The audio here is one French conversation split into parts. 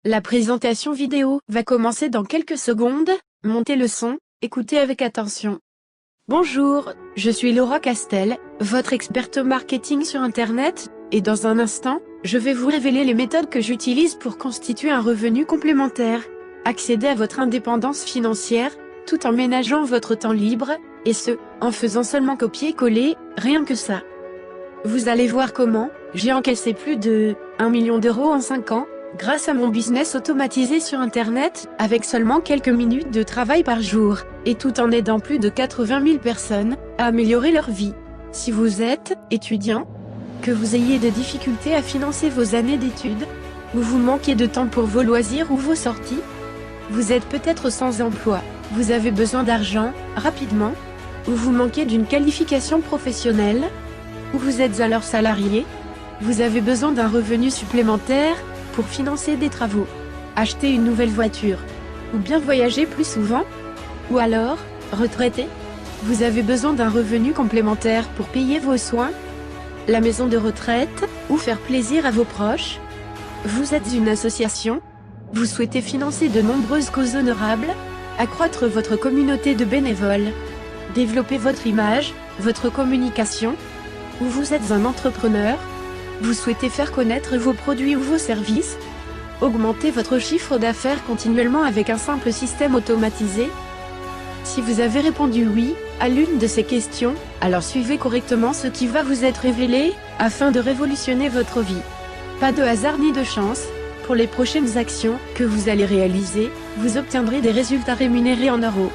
La présentation vidéo va commencer dans quelques secondes, montez le son, écoutez avec attention. Bonjour, je suis Laura Castel, votre experte marketing sur Internet, et dans un instant, je vais vous révéler les méthodes que j'utilise pour constituer un revenu complémentaire, accéder à votre indépendance financière, tout en ménageant votre temps libre, et ce, en faisant seulement copier-coller, rien que ça. Vous allez voir comment, j'ai encaissé plus de 1 million d'euros en 5 ans, grâce à mon business automatisé sur Internet, avec seulement quelques minutes de travail par jour, et tout en aidant plus de 80 000 personnes à améliorer leur vie. Si vous êtes étudiant, que vous ayez des difficultés à financer vos années d'études, ou vous manquez de temps pour vos loisirs ou vos sorties, vous êtes peut-être sans emploi, vous avez besoin d'argent, rapidement, ou vous manquez d'une qualification professionnelle, ou vous êtes alors salarié, vous avez besoin d'un revenu supplémentaire, pour financer des travaux, acheter une nouvelle voiture, ou bien voyager plus souvent, ou alors, retraité, vous avez besoin d'un revenu complémentaire pour payer vos soins, la maison de retraite, ou faire plaisir à vos proches. Vous êtes une association, vous souhaitez financer de nombreuses causes honorables, accroître votre communauté de bénévoles, développer votre image, votre communication, ou vous êtes un entrepreneur, vous souhaitez faire connaître vos produits ou vos services, augmenter votre chiffre d'affaires continuellement avec un simple système automatisé. Si vous avez répondu oui à l'une de ces questions, alors suivez correctement ce qui va vous être révélé, afin de révolutionner votre vie. Pas de hasard ni de chance, pour les prochaines actions que vous allez réaliser, vous obtiendrez des résultats rémunérés en euros.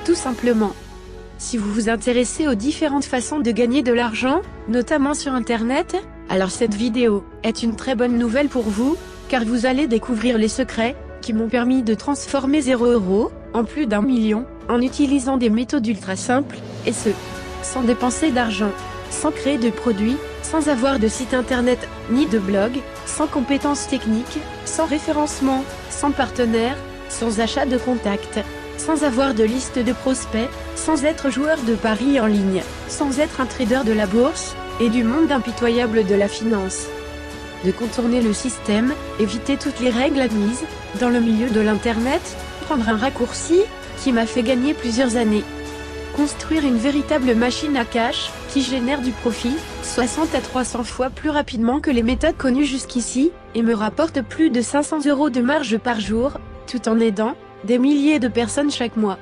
Tout simplement. Si vous vous intéressez aux différentes façons de gagner de l'argent, notamment sur Internet, alors cette vidéo est une très bonne nouvelle pour vous, car vous allez découvrir les secrets qui m'ont permis de transformer 0 € en plus d'1 million, en utilisant des méthodes ultra simples, et ce, sans dépenser d'argent, sans créer de produits, sans avoir de site internet ni de blog, sans compétences techniques, sans référencement, sans partenaire, sans achat de contacts, sans avoir de liste de prospects, sans être joueur de paris en ligne, sans être un trader de la bourse, et du monde impitoyable de la finance. De contourner le système, éviter toutes les règles admises, dans le milieu de l'Internet, prendre un raccourci, qui m'a fait gagner plusieurs années. Construire une véritable machine à cash, qui génère du profit, 60 à 300 fois plus rapidement que les méthodes connues jusqu'ici, et me rapporte plus de 500 € de marge par jour, tout en aidant des milliers de personnes chaque mois.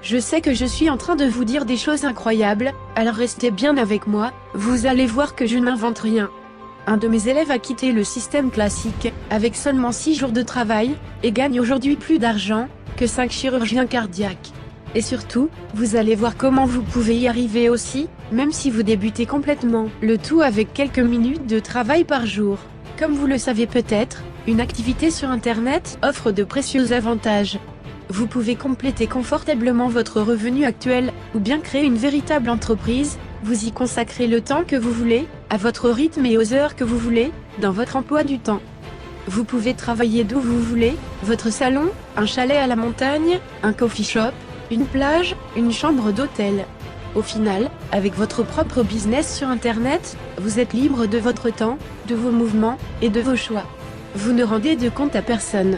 Je sais que je suis en train de vous dire des choses incroyables, alors restez bien avec moi, vous allez voir que je n'invente rien. Un de mes élèves a quitté le système classique, avec seulement 6 jours de travail, et gagne aujourd'hui plus d'argent que 5 chirurgiens cardiaques. Et surtout, vous allez voir comment vous pouvez y arriver aussi, même si vous débutez complètement, le tout avec quelques minutes de travail par jour. Comme vous le savez peut-être, une activité sur Internet offre de précieux avantages. Vous pouvez compléter confortablement votre revenu actuel, ou bien créer une véritable entreprise, vous y consacrez le temps que vous voulez, à votre rythme et aux heures que vous voulez, dans votre emploi du temps. Vous pouvez travailler d'où vous voulez, votre salon, un chalet à la montagne, un coffee shop, une plage, une chambre d'hôtel. Au final, avec votre propre business sur Internet, vous êtes libre de votre temps, de vos mouvements, et de vos choix. Vous ne rendez de compte à personne.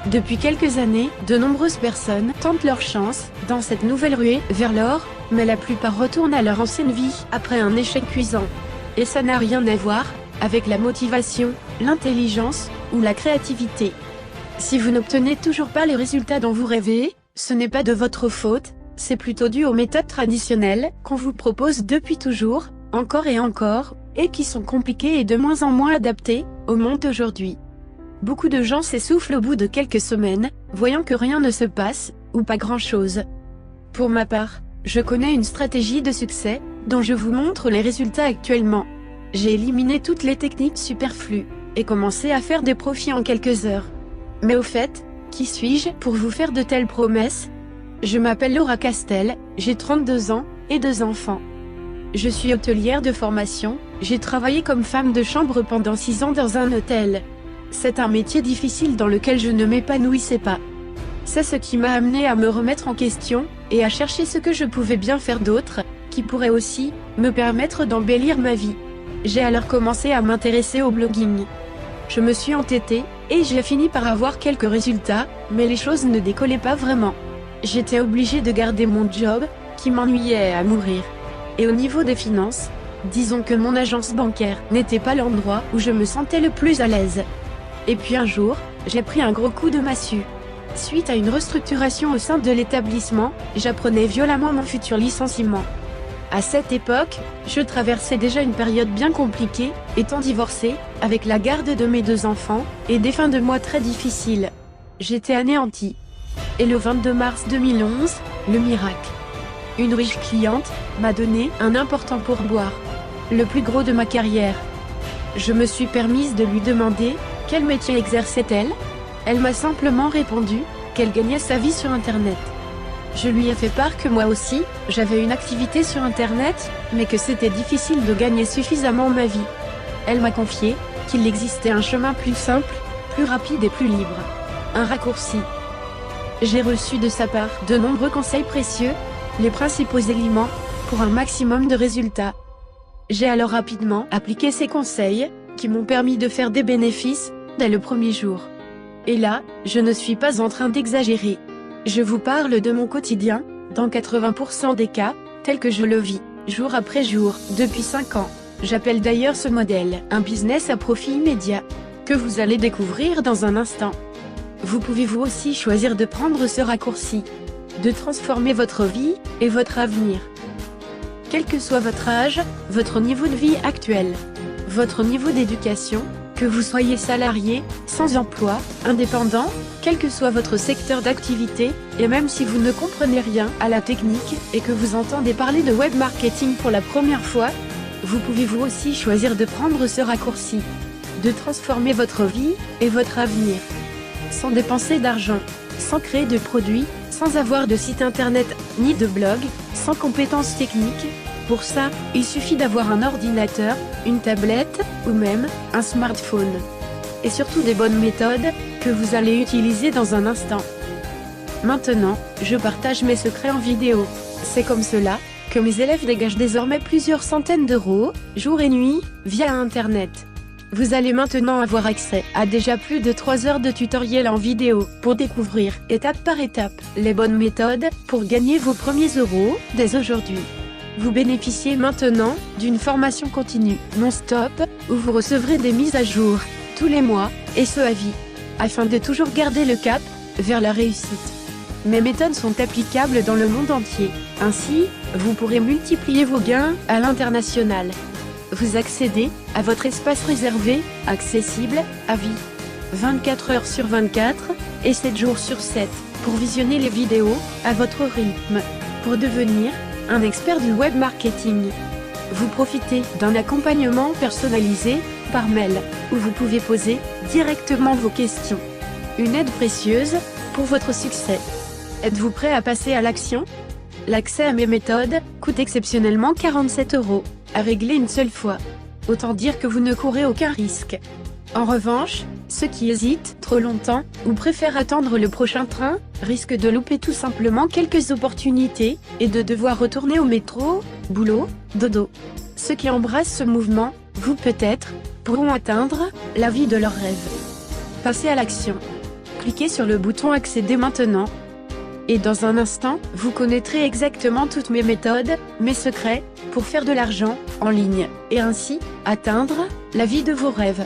Depuis quelques années, de nombreuses personnes tentent leur chance dans cette nouvelle ruée vers l'or, mais la plupart retournent à leur ancienne vie après un échec cuisant. Et ça n'a rien à voir avec la motivation, l'intelligence ou la créativité. Si vous n'obtenez toujours pas les résultats dont vous rêvez, ce n'est pas de votre faute, c'est plutôt dû aux méthodes traditionnelles qu'on vous propose depuis toujours, encore et encore, et qui sont compliquées et de moins en moins adaptées au monde d'aujourd'hui. Beaucoup de gens s'essoufflent au bout de quelques semaines, voyant que rien ne se passe, ou pas grand-chose. Pour ma part, je connais une stratégie de succès, dont je vous montre les résultats actuellement. J'ai éliminé toutes les techniques superflues, et commencé à faire des profits en quelques heures. Mais au fait, qui suis-je pour vous faire de telles promesses? Je m'appelle Laura Castel, j'ai 32 ans, et 2 enfants. Je suis hôtelière de formation, j'ai travaillé comme femme de chambre pendant 6 ans dans un hôtel. C'est un métier difficile dans lequel je ne m'épanouissais pas. C'est ce qui m'a amené à me remettre en question, et à chercher ce que je pouvais bien faire d'autre, qui pourrait aussi me permettre d'embellir ma vie. J'ai alors commencé à m'intéresser au blogging. Je me suis entêtée, et j'ai fini par avoir quelques résultats, mais les choses ne décollaient pas vraiment. J'étais obligée de garder mon job, qui m'ennuyait à mourir. Et au niveau des finances, disons que mon agence bancaire n'était pas l'endroit où je me sentais le plus à l'aise. Et puis un jour, j'ai pris un gros coup de massue. Suite à une restructuration au sein de l'établissement, j'apprenais violemment mon futur licenciement. À cette époque, je traversais déjà une période bien compliquée, étant divorcée, avec la garde de mes 2 enfants, et des fins de mois très difficiles. J'étais anéantie. Et le 22 mars 2011, le miracle. Une riche cliente m'a donné un important pourboire. Le plus gros de ma carrière. Je me suis permise de lui demander quel métier exerçait-elle. Elle m'a simplement répondu qu'elle gagnait sa vie sur Internet. Je lui ai fait part que moi aussi, j'avais une activité sur Internet, mais que c'était difficile de gagner suffisamment ma vie. Elle m'a confié qu'il existait un chemin plus simple, plus rapide et plus libre. Un raccourci. J'ai reçu de sa part de nombreux conseils précieux, les principaux éléments, pour un maximum de résultats. J'ai alors rapidement appliqué ces conseils, qui m'ont permis de faire des bénéfices, dès le premier jour. Et là, je ne suis pas en train d'exagérer. Je vous parle de mon quotidien, dans 80% des cas, tel que je le vis, jour après jour, depuis 5 ans. J'appelle d'ailleurs ce modèle un business à profit immédiat, que vous allez découvrir dans un instant. Vous pouvez vous aussi choisir de prendre ce raccourci, de transformer votre vie et votre avenir. Quel que soit votre âge, votre niveau de vie actuel, votre niveau d'éducation, que vous soyez salarié, sans emploi, indépendant, quel que soit votre secteur d'activité, et même si vous ne comprenez rien à la technique et que vous entendez parler de web marketing pour la première fois, vous pouvez vous aussi choisir de prendre ce raccourci, de transformer votre vie et votre avenir, sans dépenser d'argent, sans créer de produits, sans avoir de site internet ni de blog, sans compétences techniques. Pour ça, il suffit d'avoir un ordinateur, une tablette, ou même un smartphone. Et surtout des bonnes méthodes, que vous allez utiliser dans un instant. Maintenant, je partage mes secrets en vidéo. C'est comme cela, que mes élèves dégagent désormais plusieurs centaines d'euros, jour et nuit, via Internet. Vous allez maintenant avoir accès à déjà plus de 3 heures de tutoriels en vidéo, pour découvrir, étape par étape, les bonnes méthodes, pour gagner vos premiers euros, dès aujourd'hui. Vous bénéficiez maintenant d'une formation continue, non-stop, où vous recevrez des mises à jour, tous les mois, et ce à vie, afin de toujours garder le cap, vers la réussite. Mes méthodes sont applicables dans le monde entier, ainsi, vous pourrez multiplier vos gains à l'international. Vous accédez à votre espace réservé, accessible, à vie, 24 heures sur 24, et 7 jours sur 7, pour visionner les vidéos, à votre rythme, pour devenir un expert du web marketing. Vous profitez d'un accompagnement personnalisé, par mail, où vous pouvez poser directement vos questions. Une aide précieuse, pour votre succès. Êtes-vous prêt à passer à l'action? L'accès à mes méthodes coûte exceptionnellement 47 €, à régler une seule fois. Autant dire que vous ne courez aucun risque. En revanche, ceux qui hésitent trop longtemps, ou préfèrent attendre le prochain train, risquent de louper tout simplement quelques opportunités, et de devoir retourner au métro, boulot, dodo. Ceux qui embrassent ce mouvement, vous peut-être, pourront atteindre la vie de leurs rêves. Passez à l'action. Cliquez sur le bouton Accéder maintenant. Et dans un instant, vous connaîtrez exactement toutes mes méthodes, mes secrets, pour faire de l'argent, en ligne, et ainsi, atteindre la vie de vos rêves.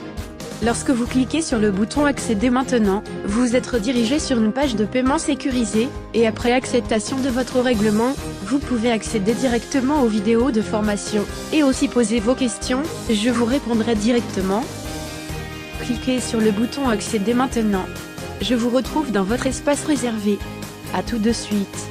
Lorsque vous cliquez sur le bouton Accéder maintenant, vous êtes redirigé sur une page de paiement sécurisée, et après acceptation de votre règlement, vous pouvez accéder directement aux vidéos de formation, et aussi poser vos questions, je vous répondrai directement. Cliquez sur le bouton Accéder maintenant. Je vous retrouve dans votre espace réservé. À tout de suite.